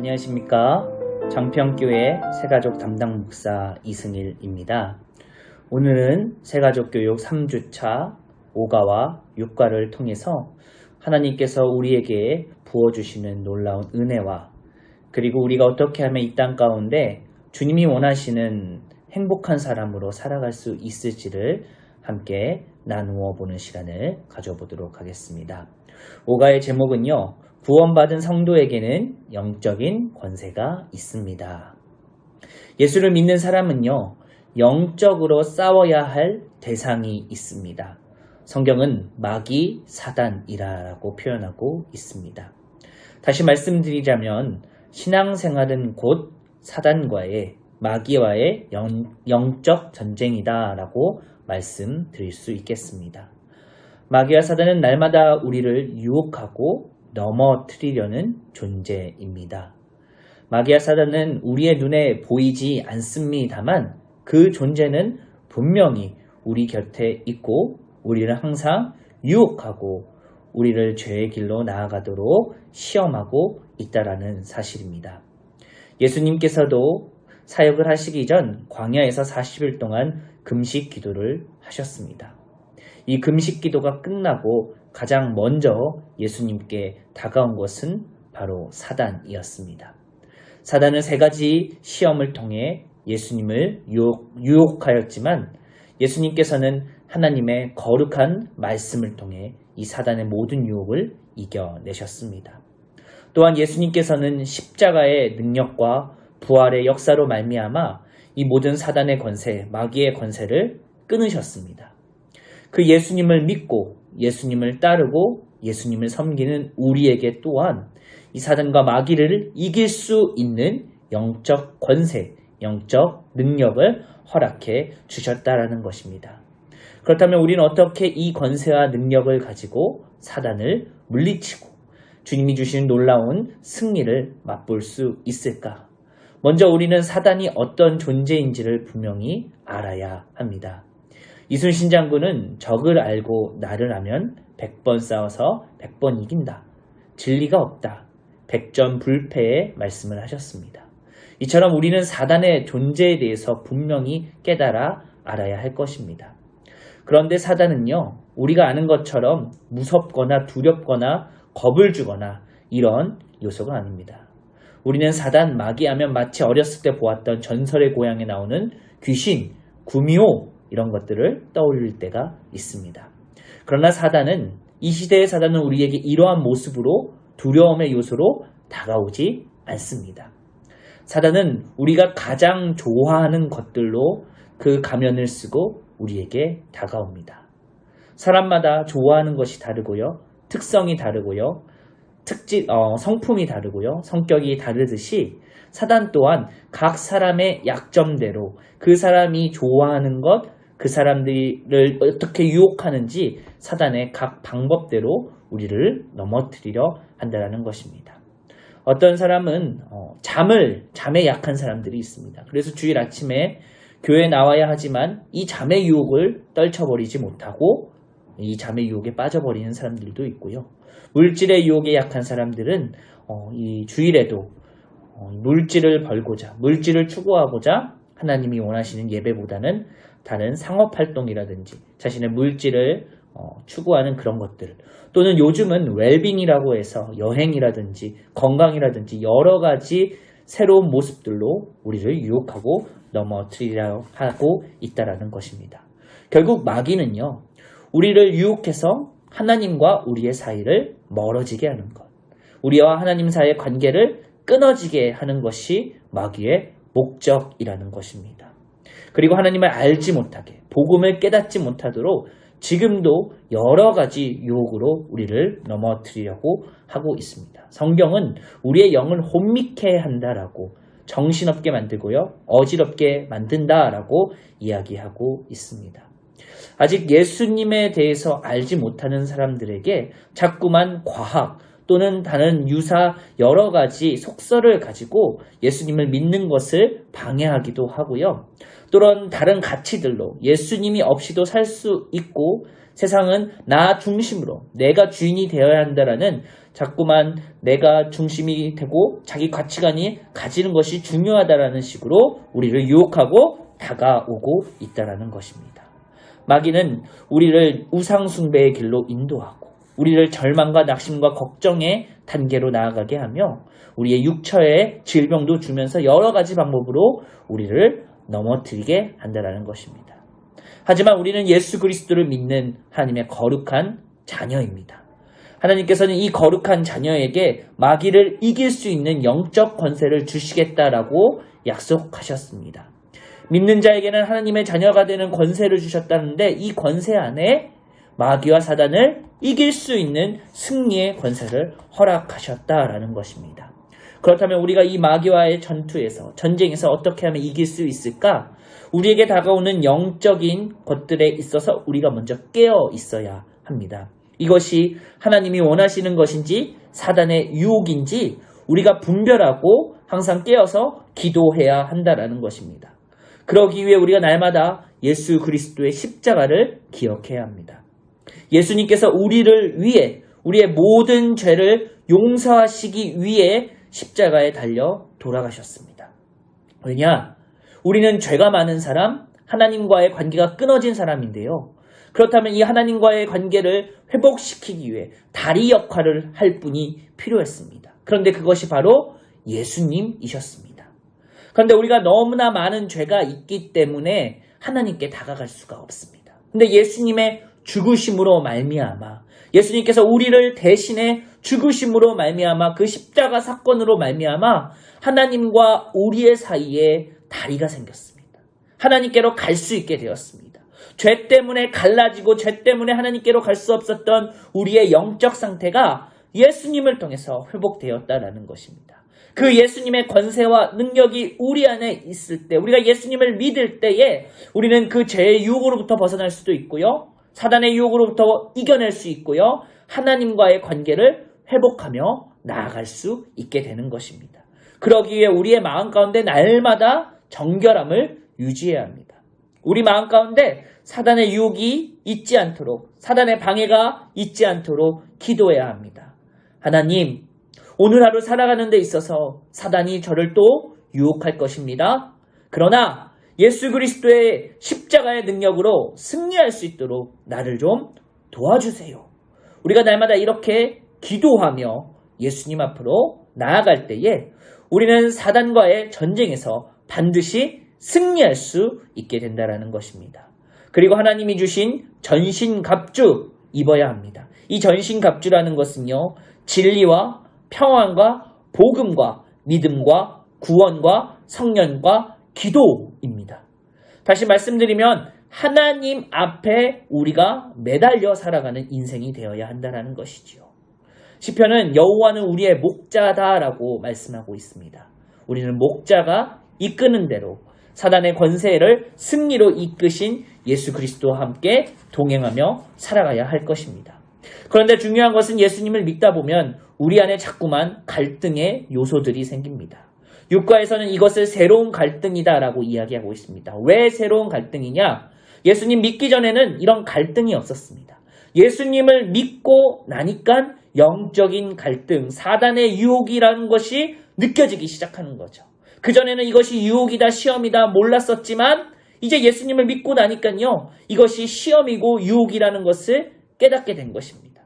안녕하십니까. 정평교회 새가족 담당 목사 이승일입니다. 오늘은 새가족교육 3주차 5가와 6가를 통해서 하나님께서 우리에게 부어주시는 놀라운 은혜와 그리고 우리가 어떻게 하면 이 땅 가운데 주님이 원하시는 행복한 사람으로 살아갈 수 있을지를 함께 나누어 보는 시간을 가져보도록 하겠습니다. 5가의 제목은요, 구원받은 성도에게는 영적인 권세가 있습니다. 예수를 믿는 사람은요, 영적으로 싸워야 할 대상이 있습니다. 성경은 마귀 사단이라고 표현하고 있습니다. 다시 말씀드리자면 신앙생활은 곧 사단과의 마귀와의 영적 전쟁이다라고 말씀드릴 수 있겠습니다. 마귀와 사단은 날마다 우리를 유혹하고 넘어뜨리려는 존재입니다. 마귀와 사단은 우리의 눈에 보이지 않습니다만 그 존재는 분명히 우리 곁에 있고 우리를 항상 유혹하고 우리를 죄의 길로 나아가도록 시험하고 있다라는 사실입니다. 예수님께서도 사역을 하시기 전 광야에서 40일 동안 금식 기도를 하셨습니다. 이 금식 기도가 끝나고 가장 먼저 예수님께 다가온 것은 바로 사단이었습니다. 사단은 3가지 시험을 통해 예수님을 유혹하였지만 예수님께서는 하나님의 거룩한 말씀을 통해 이 사단의 모든 유혹을 이겨내셨습니다. 또한 예수님께서는 십자가의 능력과 부활의 역사로 말미암아 이 모든 사단의 권세, 마귀의 권세를 끊으셨습니다. 그 예수님을 믿고 예수님을 따르고 예수님을 섬기는 우리에게 또한 이 사단과 마귀를 이길 수 있는 영적 권세, 영적 능력을 허락해 주셨다라는 것입니다. 그렇다면 우리는 어떻게 이 권세와 능력을 가지고 사단을 물리치고 주님이 주신 놀라운 승리를 맛볼 수 있을까? 먼저 우리는 사단이 어떤 존재인지를 분명히 알아야 합니다. 이순신 장군은 적을 알고 나를 하면 100번 싸워서 100번 이긴다. 진리가 없다. 백전불패의 말씀을 하셨습니다. 이처럼 우리는 사단의 존재에 대해서 분명히 깨달아 알아야 할 것입니다. 그런데 사단은요, 우리가 아는 것처럼 무섭거나 두렵거나 겁을 주거나 이런 요소가 아닙니다. 우리는 사단, 마귀하면 마치 어렸을 때 보았던 전설의 고향에 나오는 귀신, 구미호 이런 것들을 떠올릴 때가 있습니다. 그러나 사단은 이 시대의 사단은 우리에게 이러한 모습으로 두려움의 요소로 다가오지 않습니다. 사단은 우리가 가장 좋아하는 것들로 그 가면을 쓰고 우리에게 다가옵니다. 사람마다 좋아하는 것이 다르고요. 특성이 다르고요. 성품이 다르고요. 성격이 다르듯이 사단 또한 각 사람의 약점대로 그 사람이 좋아하는 것, 그 사람들을 어떻게 유혹하는지 사단의 각 방법대로 우리를 넘어뜨리려 한다는 것입니다. 어떤 사람은 잠에 약한 사람들이 있습니다. 그래서 주일 아침에 교회에 나와야 하지만 이 잠의 유혹을 떨쳐버리지 못하고 이 잠의 유혹에 빠져버리는 사람들도 있고요. 물질의 유혹에 약한 사람들은 이 주일에도 물질을 벌고자, 물질을 추구하고자 하나님이 원하시는 예배보다는 다른 상업활동이라든지 자신의 물질을 추구하는 그런 것들, 또는 요즘은 웰빙이라고 해서 여행이라든지 건강이라든지 여러 가지 새로운 모습들로 우리를 유혹하고 넘어뜨리려 하고 있다는 것입니다. 결국 마귀는요, 우리를 유혹해서 하나님과 우리의 사이를 멀어지게 하는 것, 우리와 하나님 사이의 관계를 끊어지게 하는 것이 마귀의 목적이라는 것입니다. 그리고 하나님을 알지 못하게, 복음을 깨닫지 못하도록 지금도 여러 가지 유혹으로 우리를 넘어뜨리려고 하고 있습니다. 성경은 우리의 영을 혼미케 한다라고, 정신없게 만들고요, 어지럽게 만든다라고 이야기하고 있습니다. 아직 예수님에 대해서 알지 못하는 사람들에게 자꾸만 과학 또는 다른 유사 여러 가지 속설을 가지고 예수님을 믿는 것을 방해하기도 하고요. 또는 다른 가치들로 예수님이 없이도 살 수 있고 세상은 나 중심으로 내가 주인이 되어야 한다라는 자꾸만 내가 중심이 되고 자기 가치관이 가지는 것이 중요하다라는 식으로 우리를 유혹하고 다가오고 있다라는 것입니다. 마귀는 우리를 우상 숭배의 길로 인도하고 우리를 절망과 낙심과 걱정의 단계로 나아가게 하며 우리의 육처의 질병도 주면서 여러 가지 방법으로 우리를 넘어뜨리게 한다는 것입니다. 하지만 우리는 예수 그리스도를 믿는 하나님의 거룩한 자녀입니다. 하나님께서는 이 거룩한 자녀에게 마귀를 이길 수 있는 영적 권세를 주시겠다라고 약속하셨습니다. 믿는 자에게는 하나님의 자녀가 되는 권세를 주셨다는데 이 권세 안에 마귀와 사단을 이길 수 있는 승리의 권세를 허락하셨다라는 것입니다. 그렇다면 우리가 이 마귀와의 전쟁에서 어떻게 하면 이길 수 있을까? 우리에게 다가오는 영적인 것들에 있어서 우리가 먼저 깨어 있어야 합니다. 이것이 하나님이 원하시는 것인지 사단의 유혹인지 우리가 분별하고 항상 깨어서 기도해야 한다라는 것입니다. 그러기 위해 우리가 날마다 예수 그리스도의 십자가를 기억해야 합니다. 예수님께서 우리를 위해 우리의 모든 죄를 용서하시기 위해 십자가에 달려 돌아가셨습니다. 왜냐? 우리는 죄가 많은 사람, 하나님과의 관계가 끊어진 사람인데요. 그렇다면 이 하나님과의 관계를 회복시키기 위해 다리 역할을 할 분이 필요했습니다. 그런데 그것이 바로 예수님이셨습니다. 그런데 우리가 너무나 많은 죄가 있기 때문에 하나님께 다가갈 수가 없습니다. 근데 예수님의 죽으심으로 말미암아 예수님께서 우리를 대신해 죽으심으로 말미암아 그 십자가 사건으로 말미암아 하나님과 우리의 사이에 다리가 생겼습니다. 하나님께로 갈 수 있게 되었습니다. 죄 때문에 갈라지고 죄 때문에 하나님께로 갈 수 없었던 우리의 영적 상태가 예수님을 통해서 회복되었다라는 것입니다. 그 예수님의 권세와 능력이 우리 안에 있을 때 우리가 예수님을 믿을 때에 우리는 그 죄의 유혹으로부터 벗어날 수도 있고요. 사단의 유혹으로부터 이겨낼 수 있고요. 하나님과의 관계를 회복하며 나아갈 수 있게 되는 것입니다. 그러기 위해 우리의 마음 가운데 날마다 정결함을 유지해야 합니다. 우리 마음 가운데 사단의 유혹이 있지 않도록 사단의 방해가 있지 않도록 기도해야 합니다. 하나님, 오늘 하루 살아가는 데 있어서 사단이 저를 또 유혹할 것입니다. 그러나 예수 그리스도의 십자가의 능력으로 승리할 수 있도록 나를 좀 도와주세요. 우리가 날마다 이렇게 기도하며 예수님 앞으로 나아갈 때에 우리는 사단과의 전쟁에서 반드시 승리할 수 있게 된다는 것입니다. 그리고 하나님이 주신 전신갑주 입어야 합니다. 이 전신갑주라는 것은요, 진리와 평안과 복음과 믿음과 구원과 성령과 기도입니다. 다시 말씀드리면 하나님 앞에 우리가 매달려 살아가는 인생이 되어야 한다는 것이지요. 시편은 여호와는 우리의 목자다라고 말씀하고 있습니다. 우리는 목자가 이끄는 대로 사단의 권세를 승리로 이끄신 예수 그리스도와 함께 동행하며 살아가야 할 것입니다. 그런데 중요한 것은 예수님을 믿다 보면 우리 안에 자꾸만 갈등의 요소들이 생깁니다. 육과에서는 이것을 새로운 갈등이다라고 이야기하고 있습니다. 왜 새로운 갈등이냐? 예수님 믿기 전에는 이런 갈등이 없었습니다. 예수님을 믿고 나니까 영적인 갈등, 사단의 유혹이라는 것이 느껴지기 시작하는 거죠. 그전에는 이것이 유혹이다, 시험이다 몰랐었지만 이제 예수님을 믿고 나니까요, 이것이 시험이고 유혹이라는 것을 깨닫게 된 것입니다.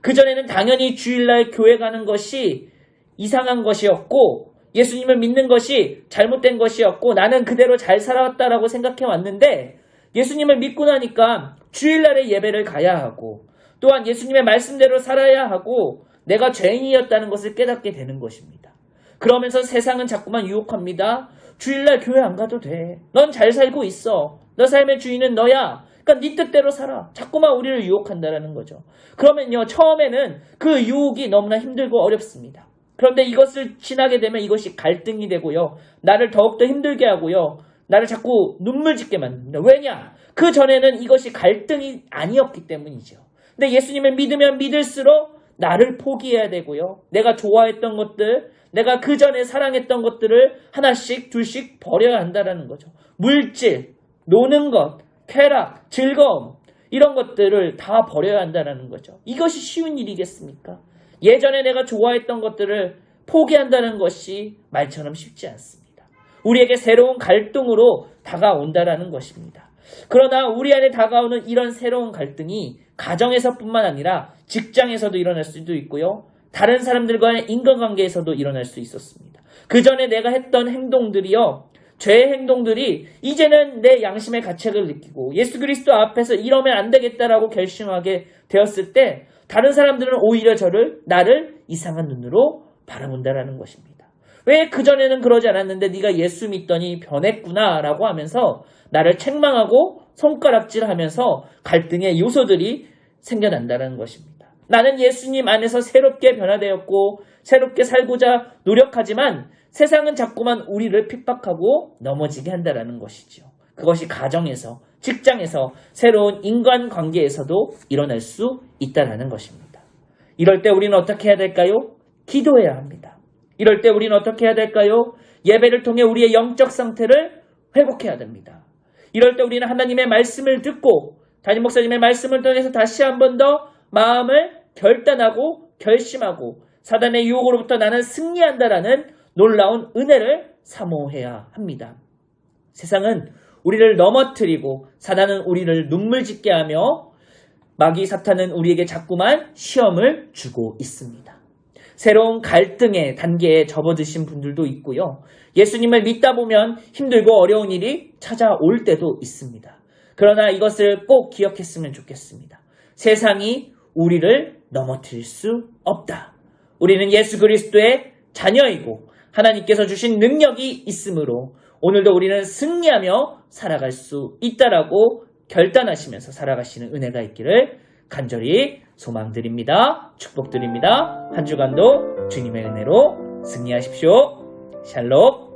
그전에는 당연히 주일날 교회 가는 것이 이상한 것이었고 예수님을 믿는 것이 잘못된 것이었고 나는 그대로 잘 살아왔다라고 생각해 왔는데 예수님을 믿고 나니까 주일날에 예배를 가야 하고 또한 예수님의 말씀대로 살아야 하고 내가 죄인이었다는 것을 깨닫게 되는 것입니다. 그러면서 세상은 자꾸만 유혹합니다. 주일날 교회 안 가도 돼. 넌 잘 살고 있어. 너 삶의 주인은 너야. 그러니까 네 뜻대로 살아. 자꾸만 우리를 유혹한다라는 거죠. 그러면요, 처음에는 그 유혹이 너무나 힘들고 어렵습니다. 그런데 이것을 지나게 되면 이것이 갈등이 되고요. 나를 더욱더 힘들게 하고요. 나를 자꾸 눈물 짓게 만듭니다. 왜냐? 그 전에는 이것이 갈등이 아니었기 때문이죠. 근데 예수님을 믿으면 믿을수록 나를 포기해야 되고요. 내가 좋아했던 것들, 내가 그 전에 사랑했던 것들을 하나씩 둘씩 버려야 한다는 거죠. 물질, 노는 것, 쾌락, 즐거움, 이런 것들을 다 버려야 한다는 거죠. 이것이 쉬운 일이겠습니까? 예전에 내가 좋아했던 것들을 포기한다는 것이 말처럼 쉽지 않습니다. 우리에게 새로운 갈등으로 다가온다라는 것입니다. 그러나 우리 안에 다가오는 이런 새로운 갈등이 가정에서뿐만 아니라 직장에서도 일어날 수도 있고요. 다른 사람들과의 인간관계에서도 일어날 수 있었습니다. 그 전에 내가 했던 행동들이요. 죄의 행동들이 이제는 내 양심의 가책을 느끼고 예수 그리스도 앞에서 이러면 안 되겠다라고 결심하게 되었을 때 다른 사람들은 오히려 나를 이상한 눈으로 바라본다라는 것입니다. 왜 그전에는 그러지 않았는데 네가 예수 믿더니 변했구나 라고 하면서 나를 책망하고 손가락질하면서 갈등의 요소들이 생겨난다는 것입니다. 나는 예수님 안에서 새롭게 변화되었고 새롭게 살고자 노력하지만 세상은 자꾸만 우리를 핍박하고 넘어지게 한다는 것이죠. 그것이 가정에서, 직장에서, 새로운 인간관계에서도 일어날 수 있다는 것입니다. 이럴 때 우리는 어떻게 해야 될까요? 기도해야 합니다. 이럴 때 우리는 어떻게 해야 될까요? 예배를 통해 우리의 영적 상태를 회복해야 됩니다. 이럴 때 우리는 하나님의 말씀을 듣고 담임 목사님의 말씀을 통해서 다시 한 번 더 마음을 결단하고 결심하고 사단의 유혹으로부터 나는 승리한다라는 놀라운 은혜를 사모해야 합니다. 세상은 우리를 넘어뜨리고 사단은 우리를 눈물 짓게 하며 마귀 사탄은 우리에게 자꾸만 시험을 주고 있습니다. 새로운 갈등의 단계에 접어드신 분들도 있고요. 예수님을 믿다 보면 힘들고 어려운 일이 찾아올 때도 있습니다. 그러나 이것을 꼭 기억했으면 좋겠습니다. 세상이 우리를 넘어뜨릴 수 없다. 우리는 예수 그리스도의 자녀이고 하나님께서 주신 능력이 있으므로 오늘도 우리는 승리하며 살아갈 수 있다라고 결단하시면서 살아가시는 은혜가 있기를 간절히 소망드립니다. 축복드립니다. 한 주간도 주님의 은혜로 승리하십시오. 샬롬.